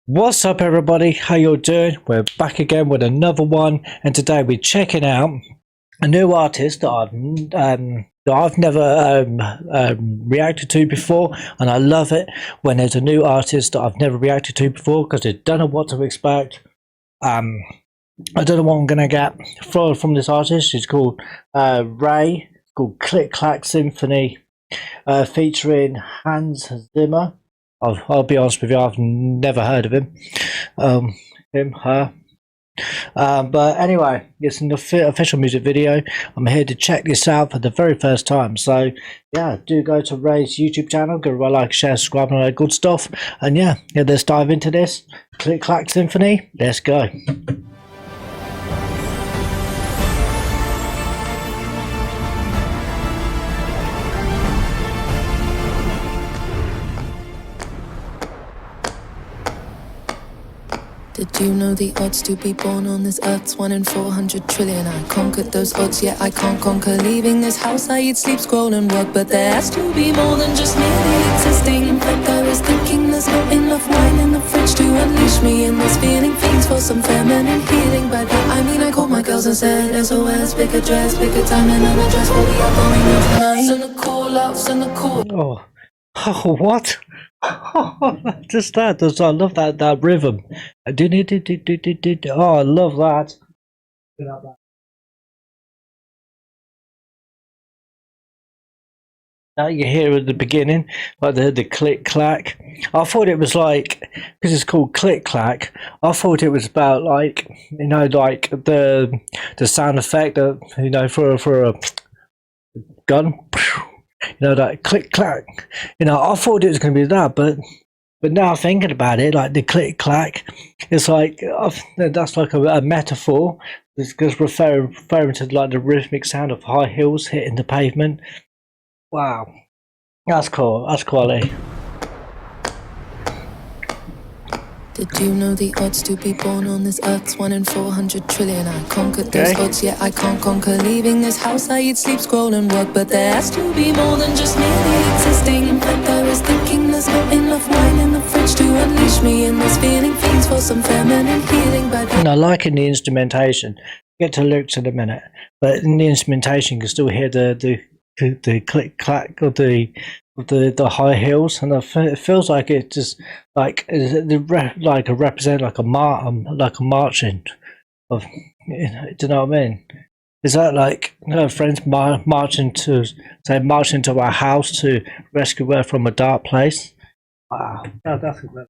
What's up, everybody? How you doing? We're back again with another one, and today we're checking out a new artist that I've never reacted to before, and I love it when there's a new artist that I've never reacted to before because I don't know what to expect. I don't know what I'm gonna get from this artist. She's called RAYE. It's called CLACK SYMPHONY, featuring HANS, ZIMMER. I'll be honest with you, I've never heard of him. Her. But anyway, it's an official music video. I'm here to check this out for the very first time. So yeah, do go to RAYE's YouTube channel, give it a like, share, subscribe, and all that good stuff. And yeah, let's dive into this. CLACK SYMPHONY, let's go. Did you know the odds to be born on this earth's 1 in 400 trillion? I conquered those odds, yet I can't conquer leaving this house. I eat, sleep, scroll and work, but there has to be more than just merely existing. In fact, I was thinking there's not enough wine in the fridge to unleash me in this feeling. Fiends for some feminine healing. By that I mean I called my girls and said SOS, pick a dress, pick a time and an address. What we are going on tonight? Send a call out, send a call. Oh, what? Just that. I love that rhythm. Oh, I love that. Now you hear at the beginning, like the click clack. I thought it was like, because it's called click clack. I thought it was about like, you know, like the sound effect of, you know, for a gun. You know, that click clack. You know, I thought it was going to be that, but now thinking about it, like the click clack, it's like that's like a metaphor. It's just referring to like the rhythmic sound of high heels hitting the pavement. Wow, that's cool. That's quality. Did you know the odds to be born on this earth's 1 in 400 trillion? I conquered those odds, yet I can't conquer leaving this house. I eat, sleep, scroll and work, but there has to be more than just merely existing. In fact, I was thinking there's not enough wine in the fridge to unleash me in this feeling. Fiends for some feminine healing. And I like in the instrumentation. Get to lyrics in a minute, but in the instrumentation you can still hear the click clack of the high heels, and it feels like it just like represent like a marching of, you know, do you know what I mean? Is that like, you know, friends marching to our house to rescue her from a dark place? Wow, that's good.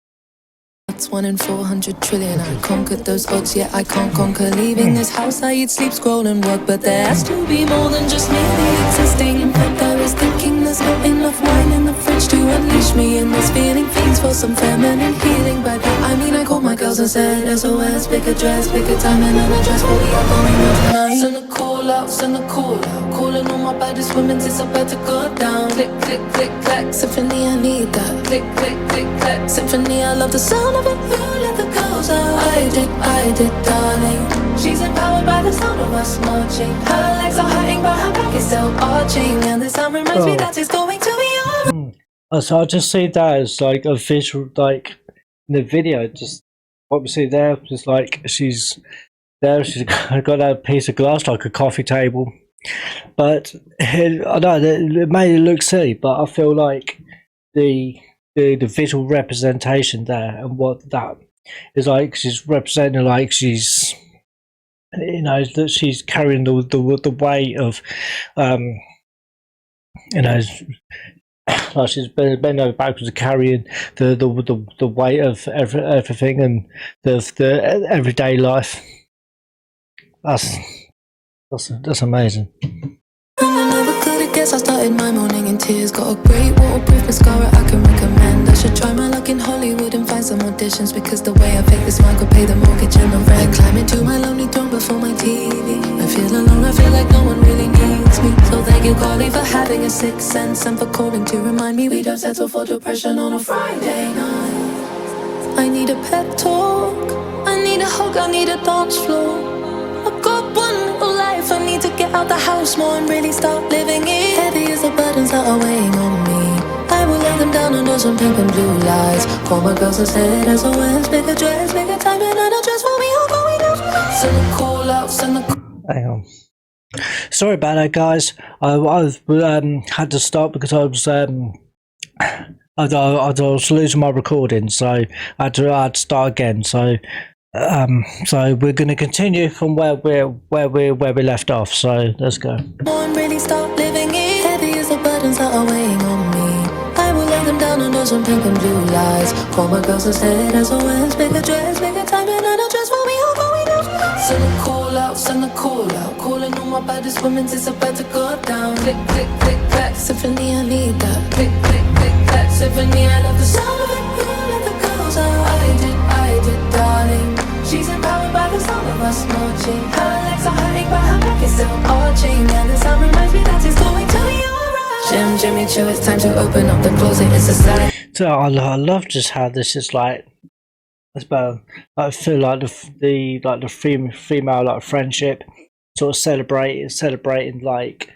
That's 1 in 400 trillion. I conquered those odds, yet I can't conquer leaving this house. I eat, sleep, scroll and work, but there has to be more than just merely existing. In fact, I was thinking there's not enough wine in the fridge to unleash me in this feeling. Fiends for some feminine healing. By that I mean I called my girls and said SOS, pick a dress, pick a time and an address. What we are going on tonight? Send a call out, send a call out. Calling all my baddest women, it's about to go down. Click, click, click, clack, symphony, I need that. Click, click, click, clack, symphony, I love the sound of it. You let the girls out. I did, darling. She's empowered by the sound of us marching. Her legs are hurting, but her back is still arching. And the sound reminds me that it's going to be on. So I just see that as like a visual, like in the video, just what we see there, just like she's there, she's got a piece of glass like a coffee table. But I know it made it look silly, but I feel like the visual representation there and what that is like, she's representing like she's, you know, that she's carrying the weight of, you know, like she's been over backwards carrying the weight of everything and the everyday life. That's amazing. I started my morning in tears. Got a great waterproof mascara I can recommend. I should try my luck in Hollywood and find some auditions, because the way I fake this smile could pay the mortgage and the rent. I climb into my lonely throne before my TV. I feel alone, I feel like no one really needs me. So thank you, Carly, for having a sixth sense and for calling to remind me we don't settle for depression on a Friday night. I need a pep talk, I need a hug, I need a dance floor. I got one little life, I need to get out the house more and really start living it. Heavy as the burdens that are weighing on me, I will lay them down under some pink and blue lights. Call my girls instead as always. Make a dress, make a time and a dress for me. All going out. Send the call out, send the. Hang on. Sorry about that, guys. I've had to stop because I was losing my recording, so I had to start again. So we're going to continue from where we left off. So let's go. One really start living it. Heavy as the burdens that are weighing on me. I will lay them down under some pink and blue lights. Call my girls instead as always. Make a dress, make a time and a dress for me. All going out. Send the call out, send the call out. Calling all my baddest women, it's about to go down. Click, click, click, clack symphony, I need that. Click, click, click, clack symphony, I love the sound of it. You let the girls out. I did, darling. She's empowered by the sound of us marching. Her legs are hurting, but her back is still arching. And the sound reminds me that it's going to be alright. Jimmy Choo, it's time to open up the closet. It's a sign. So I love just how this is like. It's about, I feel like the female like friendship, sort of celebrating like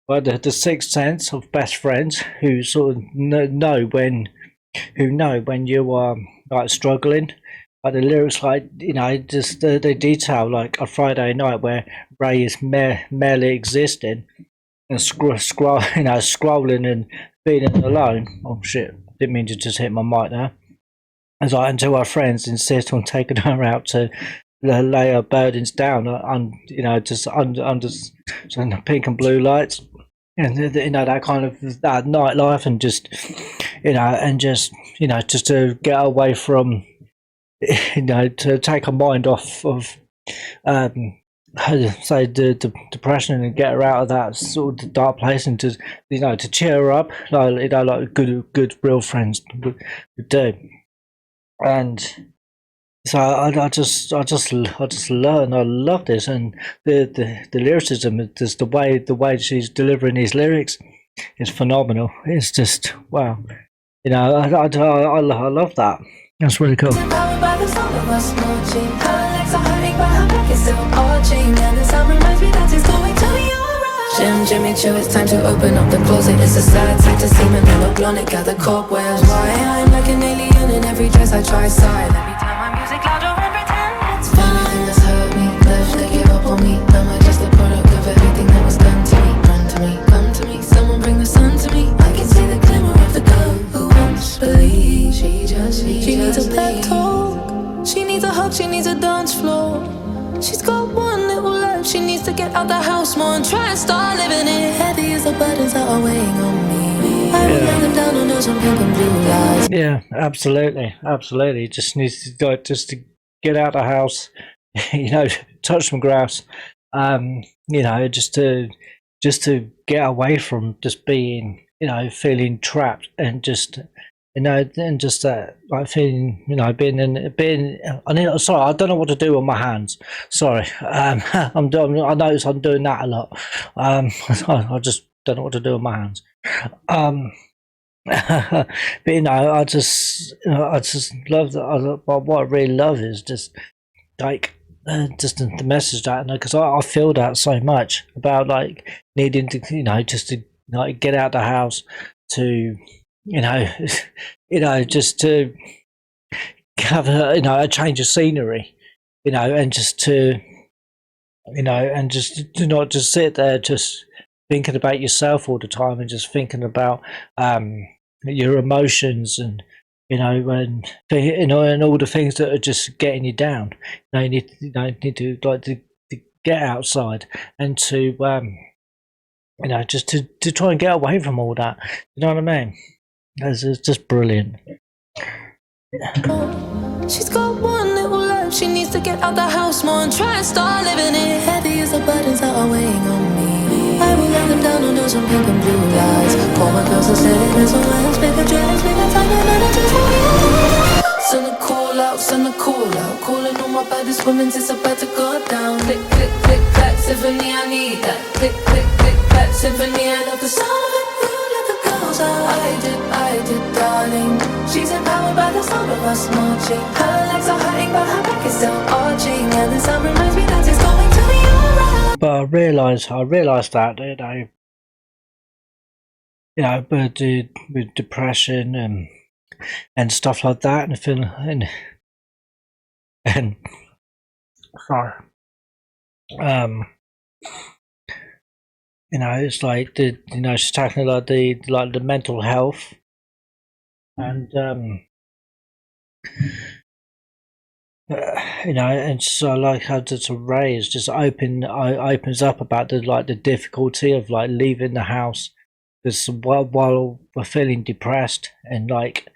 the sixth sense of best friends who sort of know when you are like struggling. Like the lyrics, like, you know, just the detail like a Friday night where Ray is merely existing and scrolling and feeling alone. Oh shit! Didn't mean to just hit my mic there. As I until our friends insist on taking her out to lay her burdens down, just under some pink and blue lights, and that kind of that nightlife, and just to get away from, to take her mind off of say the depression and get her out of that sort of dark place, and to cheer her up like good real friends would do. And so I just learn. I love this, and the lyricism, just the way she's delivering these lyrics is phenomenal. It's just wow, I love that. That's really cool. Jimmy Choo, it's time to open up the closet. It's a sad sight to see me never blown it. Gather cobwebs. Why I'm like an alien in every dress I try side. Every time my music louder and pretend it's fine. Anything that's hurt me, left to give up on me. Am I just a product of everything that was done to me? Run to me, come to me, someone bring the sun to me. I can see the glimmer of the girl who wants to believe. She needs a pep talk. She needs a hug, she needs a dance floor. She's got one little life, she needs to get out the house more and try and start living it. Heavy as the burdens that are weighing on me. I will lay them down under some pink and blue lights. Yeah, absolutely. Just needs to go, just to get out the house, touch some grass, just to get away from just being, feeling trapped, and just. And just that, like feeling, being. Sorry, I don't know what to do with my hands. Sorry, I notice I'm doing that a lot. I just don't know what to do with my hands. But I just love that. What I really love is just like just the message that, because I feel that so much about like needing to, just to like get out the house to. Just to have a change of scenery, and just to, and just to not just sit there just thinking about yourself all the time, and just thinking about your emotions, and and all the things that are just getting you down. You need to like to get outside and to just to try and get away from all that. You know what I mean? It's just brilliant. She's got one little life, she needs to get out the house more and try and start living it. Heavy as the burdens that are weighing on me. I will lay them down under some pink and blue lights. Call my girls and say there's a way. Make a dress, make a time and a dress for me. Send a call out, send a call out. Calling all my baddest women, it's about to go down. Click, click, click, clack symphony, I need that. Click, click, click, clack symphony, I love the sound of it. I did, darling. She's empowered by the sound of us marching. Her legs are hurting, but her back is still arching. And the sound reminds me that it's going to be alright. But I realised that, you know, but with depression and stuff like that, and feeling and sorry, you know, it's like she's talking about the mental health, and you know, and so I like how the RAYE is just opens up about the difficulty of like leaving the house, because while we're feeling depressed, and like,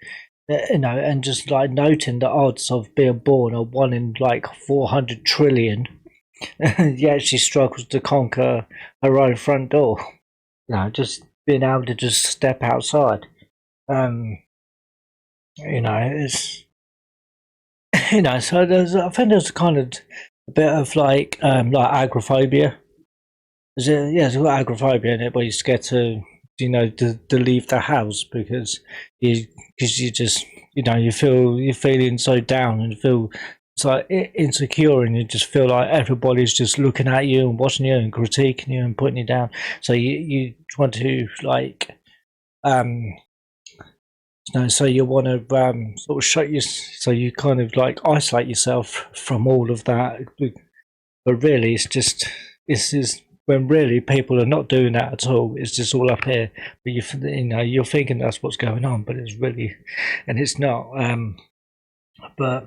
you know, and just like noting the odds of being born are 1 in like 400 trillion. Yet she struggles to conquer her own front door. You know, just being able to just step outside. You know, it's you know, so I think there's kind of a bit of like agoraphobia. There's got agoraphobia in it, where you're scared to, you know, to leave the house because you just, you know, you're feeling so down and feel so insecure, and you just feel like everybody's just looking at you and watching you and critiquing you and putting you down. So you want to like so you want to sort of shut your, so you kind of like isolate yourself from all of that, but really it's just when really people are not doing that at all. It's just all up here, but you know, you're thinking that's what's going on, but it's really, and it's not. But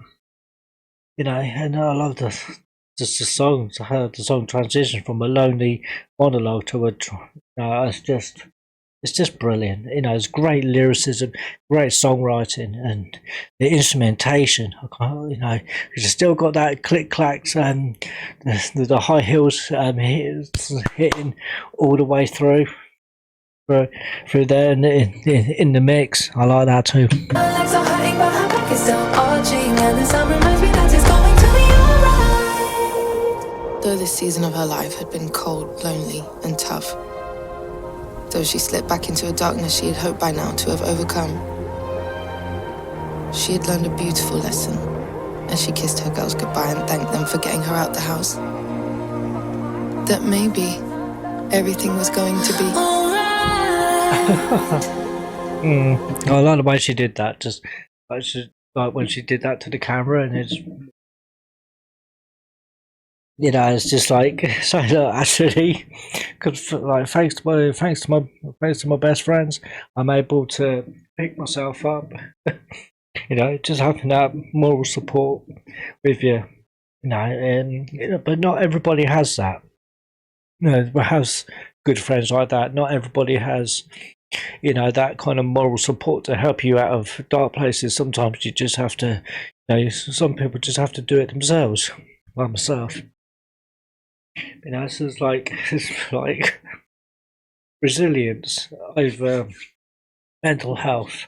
you know, and I love the song. I heard the song transition from a lonely monologue to a. It's just brilliant. You know, it's great lyricism, great songwriting, and the instrumentation. You know, you still got that click clacks and the high heels hitting all the way through there in the mix. I like that too. Though this season of her life had been cold, lonely, and tough, though she slipped back into a darkness she had hoped by now to have overcome, she had learned a beautiful lesson as she kissed her girls goodbye and thanked them for getting her out the house. That maybe everything was going to be alright. I like the way she did that. Just like when she did that to the camera, and it's, you know, it's just like, so look, actually, because like thanks to my best friends, I'm able to pick myself up. You know, just having that moral support with you. You know, and you know, but not everybody has that. You know, has good friends like that. Not everybody has, you know, that kind of moral support to help you out of dark places. Sometimes you just have to, you know, some people just have to do it themselves. Like myself. You know, it's like resilience over mental health.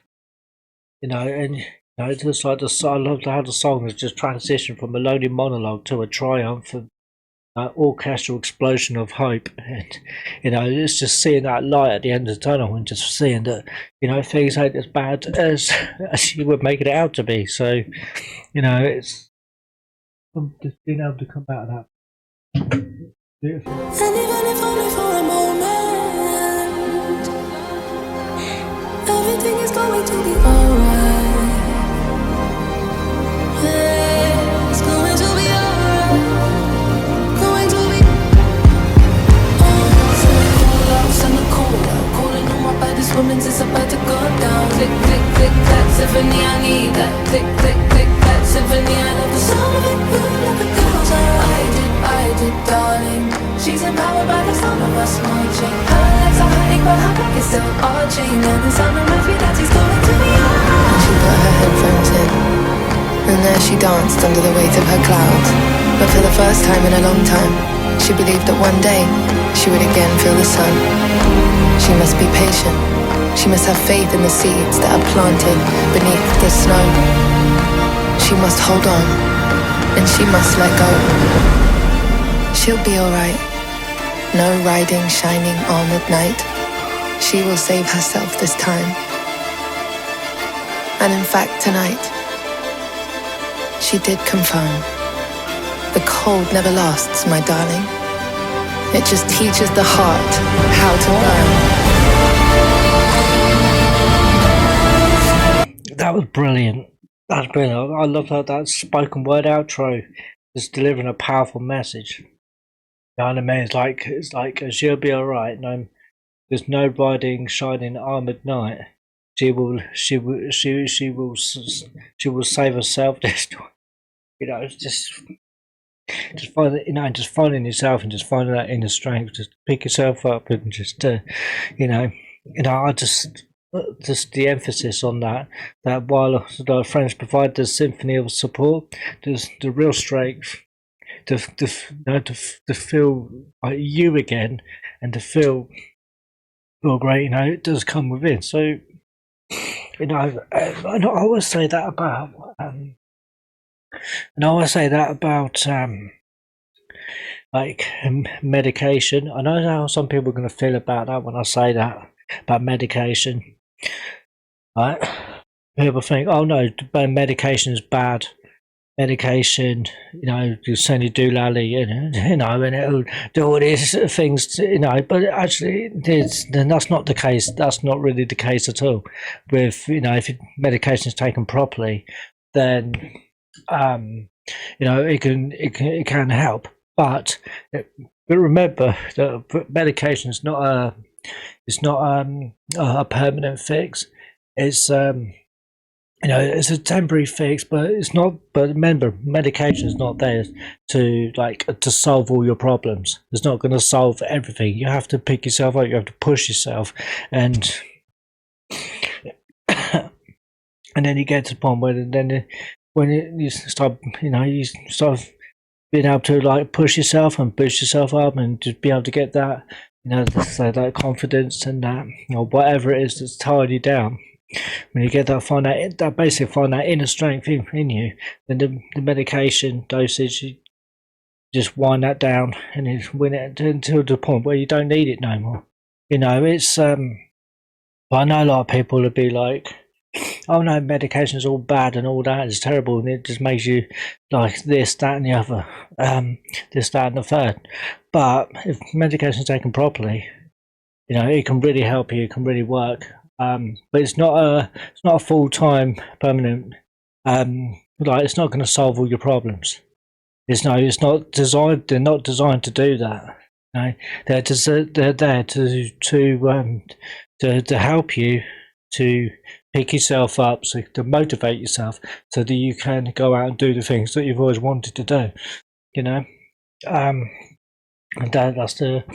You know, and you know, just like I love how the song has just transitioned from a lonely monologue to a triumphant orchestral explosion of hope. And you know, it's just seeing that light at the end of the tunnel, and just seeing that, you know, things ain't as bad as you would make it out to be. So, you know, it's just being able to come out of that. Beautiful. And even if only for a moment, everything is going to be alright. Yeah, it's going to be alright. Going to be. Oh, in the corner, calling on my baddest women, it's about to go down. Click, click, click, that symphony, I need that. Click, click, click, that symphony, I love the sound of it. You love the girls, I did, darling. She's empowered by the sound of us marching. Her legs are hurting, but her back is still arching. And the sound reminds me that she's going to be alright. She put her headphones in, and there she danced under the weight of her clouds. But for the first time in a long time, she believed that one day she would again feel the sun. She must be patient. She must have faith in the seeds that are planted beneath the snow. She must hold on, and she must let go. She'll be alright. No riding shining armored knight. She will save herself this time. And in fact tonight, she did confirm. The cold never lasts, my darling. It just teaches the heart how to burn. that was brilliant. That's brilliant. I love that spoken word outro, just delivering a powerful message. You know what I mean? It's like she'll be all right. No, there's no riding shining armored knight. She will save herself. You know, it's just find, you know, just finding yourself and just finding that inner strength, just pick yourself up and just you know, I just the emphasis on that while the friends provide the symphony of support, there's the real strength to feel like you again, and to feel great. You know, it does come within. So, you know, I always say that about like medication. I know how some people are going to feel about that when I say that about medication. Right? People think, oh no, medication is bad. Medication, you know, you send you doolally, you know, and it'll do all these things, you know. But actually, that's not the case. That's not really the case at all. With, you know, if medication is taken properly, then you know, it can help. But remember that medication is not a permanent fix. It's you know, it's a temporary fix, but it's not. But remember, medication is not there to solve all your problems. It's not going to solve everything. You have to pick yourself up. You have to push yourself, and and then you get to the point where you start, you know, you start being able to like push yourself and boost yourself up, and just be able to get that, you know, that confidence and that, you know, whatever it is that's tired you down. When you get that, find that inner strength in you, then the medication dosage, you just wind that down, and you win it until the point where you don't need it no more. You know, it's but I know a lot of people will be like, oh no, medication's all bad and all that is terrible, and it just makes you like this, that, and the other, this, that, and the third. But if medication's taken properly, you know, it can really help you. It can really work. But it's not a full-time permanent. Like, it's not going to solve all your problems. It's not designed. They're not designed to do that. You know? They're there to help you to pick yourself up, so to motivate yourself, so that you can go out and do the things that you've always wanted to do. You know, and that's the.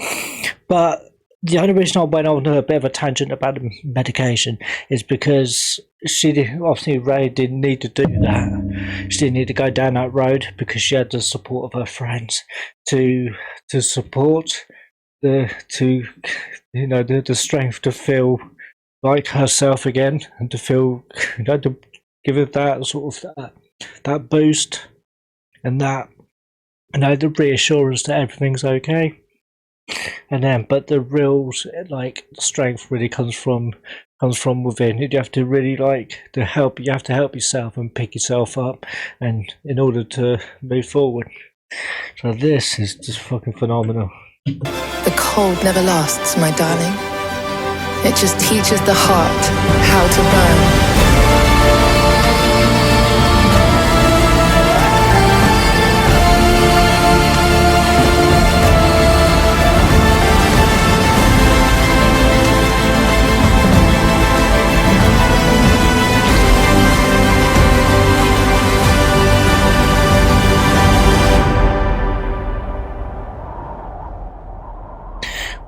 But the only reason I went on a bit of a tangent about the medication is because obviously Ray didn't need to do that. She didn't need to go down that road, because she had the support of her friends to support the strength to feel like herself again, and to feel, you know, to give her that sort of that boost, and that, you know, the reassurance that everything's okay. And then, but the real strength really comes from within. You have to really you have to help yourself and pick yourself up, and in order to move forward. So this is just fucking phenomenal. The cold never lasts, my darling. It just teaches the heart how to burn.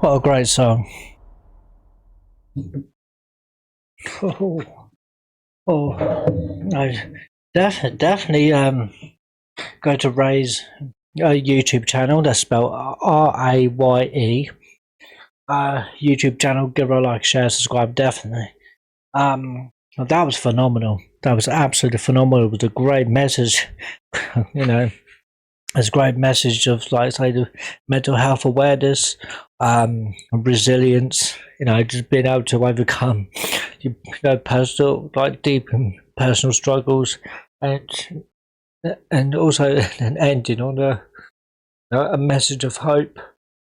What a great song. No, definitely go to Ray's YouTube channel. That's spelled RAYE. YouTube channel. Give her a like, share, subscribe. Definitely. That was phenomenal. That was absolutely phenomenal. It was a great message. You know, it's a great message of, like, say, the mental health awareness, resilience. You know, just being able to overcome, you know, personal, like, deep and personal struggles, and also an ending on a message of hope.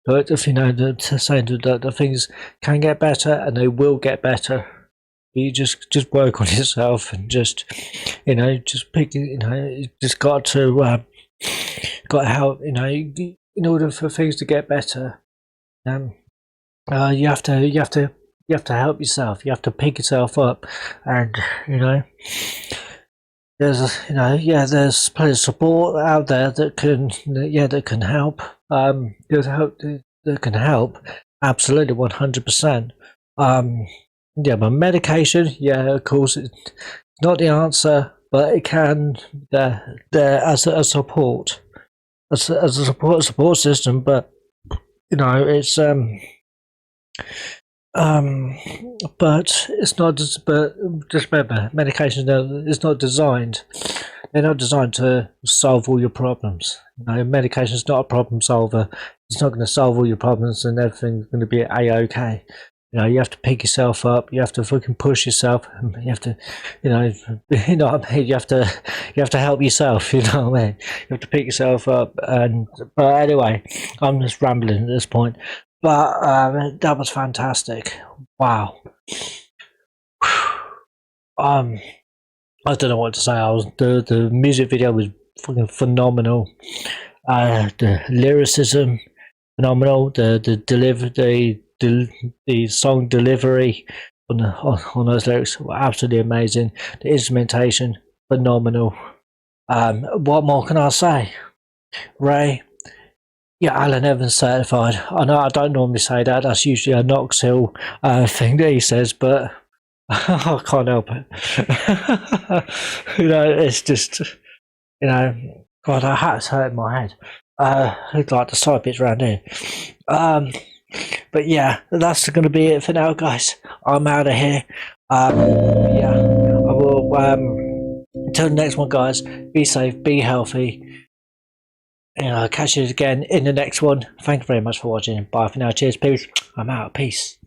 But if, you know, saying that the things can get better, and they will get better. You just work on yourself and just, just pick. You just got to help. In order for things to get better, you have to help yourself. You have to pick yourself up, and there's there's plenty of support out there that can help. That can help. Absolutely, 100%. But medication, of course, it's not the answer, but it can there as a support, as a support system. But it's but it's not just. But just remember, medications it's not designed. They're not designed to solve all your problems. Medication is not a problem solver. It's not going to solve all your problems, and everything's going to be a-okay. You have to pick yourself up. You have to fucking push yourself. You have to, what I mean. You have to help yourself. You know what I mean. You have to pick yourself up. But anyway, I'm just rambling at this point. But that was fantastic. Wow. I don't know what to say. The music video was fucking phenomenal. The lyricism, phenomenal. The song delivery on those lyrics were absolutely amazing. The instrumentation, phenomenal. What more can I say? Ray, Alan Evans certified. I know I don't normally say that. That's usually a Knox Hill thing that he says, but I can't help it. It's just, God, that hat's hurting my head. It's like the side bits around here. But yeah, that's going to be it for now, guys. I'm out of here. I will. Until the next one, guys. Be safe, be healthy. I'll catch you again in the next one. Thank you very much for watching. Bye for now. Cheers, peace. I'm out. Peace.